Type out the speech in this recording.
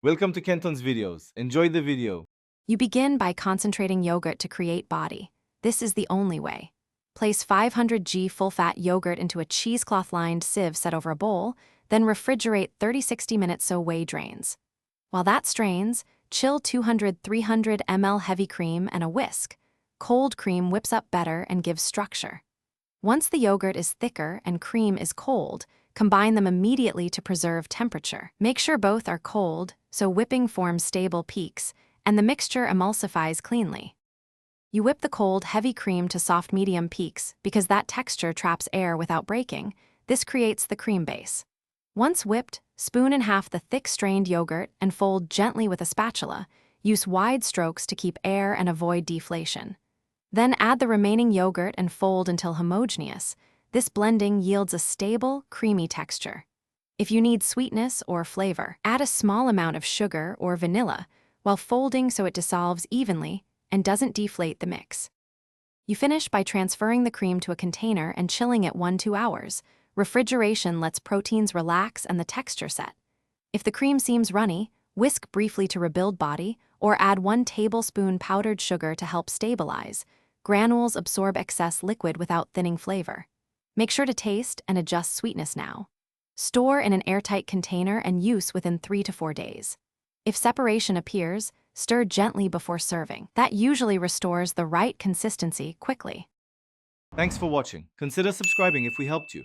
Welcome to Kenton's videos. Enjoy the video. You begin by concentrating yogurt to create body. This is the only way. Place 500 g full-fat yogurt into a cheesecloth-lined sieve set over a bowl, then refrigerate 30-60 minutes so whey drains. While that strains, chill 200-300 ml heavy cream and a whisk. Cold cream whips up better and gives structure. Once the yogurt is thicker and cream is cold, combine them immediately to preserve temperature. Make sure both are cold, so whipping forms stable peaks, and the mixture emulsifies cleanly. You whip the cold, heavy cream to soft medium peaks because that texture traps air without breaking. This creates the cream base. Once whipped, spoon in half the thick strained yogurt and fold gently with a spatula. Use wide strokes to keep air and avoid deflation. Then add the remaining yogurt and fold until homogeneous. This blending yields a stable, creamy texture. If you need sweetness or flavor, add a small amount of sugar or vanilla while folding so it dissolves evenly and doesn't deflate the mix. You finish by transferring the cream to a container and chilling it 1-2 hours. Refrigeration lets proteins relax and the texture set. If the cream seems runny, whisk briefly to rebuild body or add 1 tablespoon powdered sugar to help stabilize. Granules absorb excess liquid without thinning flavor. Make sure to taste and adjust sweetness now. Store in an airtight container and use within 3 to 4 days. If separation appears, stir gently before serving. That usually restores the right consistency quickly. Thanks for watching. Consider subscribing if we helped you.